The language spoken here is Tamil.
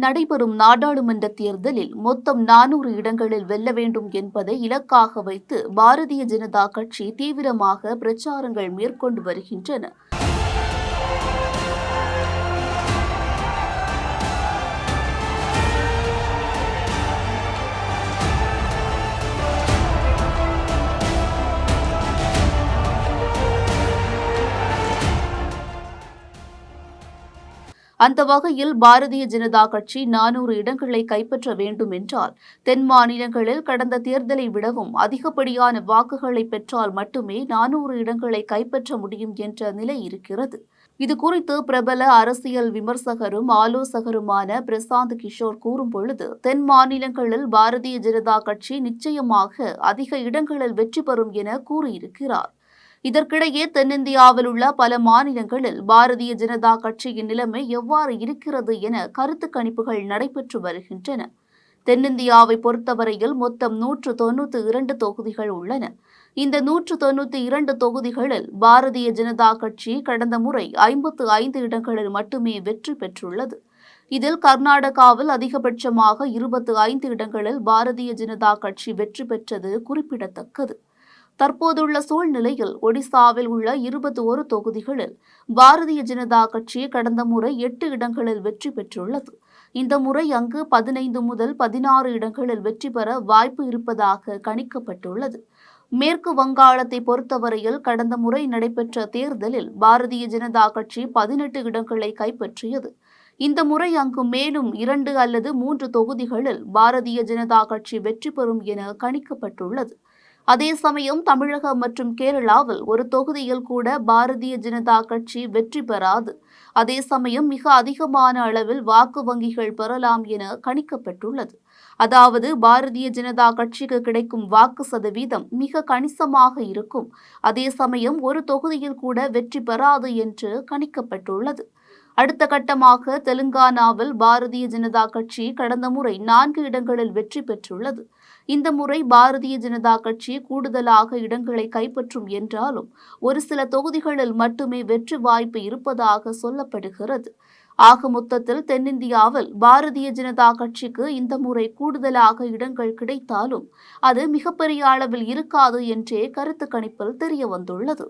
நடைபெறும் நாடாளுமன்ற தேர்தலில் மொத்தம் 400 இடங்களில் வெல்ல வேண்டும் என்பதை இலக்காக வைத்து பாரதிய ஜனதா கட்சி தீவிரமாக பிரச்சாரங்கள் மேற்கொண்டு வருகின்றன. அந்த வகையில் பாரதிய ஜனதா கட்சி 400 இடங்களை கைப்பற்ற வேண்டும் என்றால் தென் மாநிலங்களில் கடந்த தேர்தலை விடவும் அதிகப்படியான வாக்குகளை பெற்றால் மட்டுமே 400 இடங்களை கைப்பற்ற முடியும் என்ற நிலை இருக்கிறது. இதுகுறித்து பிரபல அரசியல் விமர்சகரும் ஆலோசகருமான பிரசாந்த் கிஷோர் கூறும்பொழுது, தென் மாநிலங்களில் பாரதிய ஜனதா கட்சி நிச்சயமாக அதிக இடங்களில் வெற்றி பெறும் என கூறியிருக்கிறார். இதற்கிடையே தென்னிந்தியாவில் உள்ள பல மாநிலங்களில் பாரதிய ஜனதா கட்சியின் நிலைமை எவ்வாறு இருக்கிறது என கருத்து கணிப்புகள் நடைபெற்று வருகின்றன. தென்னிந்தியாவை பொறுத்தவரையில் மொத்தம் 192 தொகுதிகள் உள்ளன. இந்த 192 தொகுதிகளில் பாரதிய ஜனதா கட்சி கடந்த முறை 55 இடங்களில் மட்டுமே வெற்றி பெற்றுள்ளது. இதில் கர்நாடகாவில் அதிகபட்சமாக 25 இடங்களில் பாரதிய ஜனதா கட்சி வெற்றி பெற்றது குறிப்பிடத்தக்கது. தற்போதுள்ள சூழ்நிலையில் ஒடிசாவில் உள்ள 21 தொகுதிகளில் பாரதிய ஜனதா கட்சி கடந்த முறை 8 இடங்களில் வெற்றி பெற்றுள்ளது. இந்த முறை அங்கு 15 முதல் 16 இடங்களில் வெற்றி பெற வாய்ப்பு இருப்பதாக கணிக்கப்பட்டுள்ளது. மேற்கு வங்காளத்தை பொறுத்தவரையில் கடந்த முறை நடைபெற்ற தேர்தலில் பாரதிய ஜனதா கட்சி 18 இடங்களை கைப்பற்றியது. இந்த முறை அங்கு மேலும் 2 அல்லது 3 தொகுதிகளில் பாரதிய ஜனதா கட்சி வெற்றி பெறும் என கணிக்கப்பட்டுள்ளது. அதே சமயம் தமிழகம் மற்றும் கேரளாவில் ஒரு தொகுதியில் கூட பாரதிய ஜனதா கட்சி வெற்றி பெறாது. அதே சமயம் மிக அதிகமான அளவில் வாக்கு வங்கிகள் பெறலாம் என கணிக்கப்பட்டுள்ளது. அதாவது பாரதிய ஜனதா கட்சிக்கு கிடைக்கும் வாக்கு சதவீதம் மிக கணிசமாக இருக்கும். அதே சமயம் ஒரு தொகுதியில் கூட வெற்றி பெறாது என்று கணிக்கப்பட்டுள்ளது. அடுத்த கட்டமாக தெலுங்கானாவில் பாரதிய ஜனதா கட்சி கடந்த முறை 4 இடங்களில் வெற்றி பெற்றுள்ளது. இந்த முறை பாரதிய ஜனதா கட்சி கூடுதலாக இடங்களை கைப்பற்றும் என்றாலும் ஒரு சில தொகுதிகளில் மட்டுமே வெற்றி வாய்ப்பு இருப்பதாக சொல்லப்படுகிறது. ஆக மொத்தத்தில் தென்னிந்தியாவில் பாரதிய ஜனதா கட்சிக்கு இந்த முறை கூடுதலாக இடங்கள் கிடைத்தாலும் அது மிகப்பெரிய அளவில் இருக்காது என்றே கருத்து கணிப்பில் தெரிய வந்துள்ளது.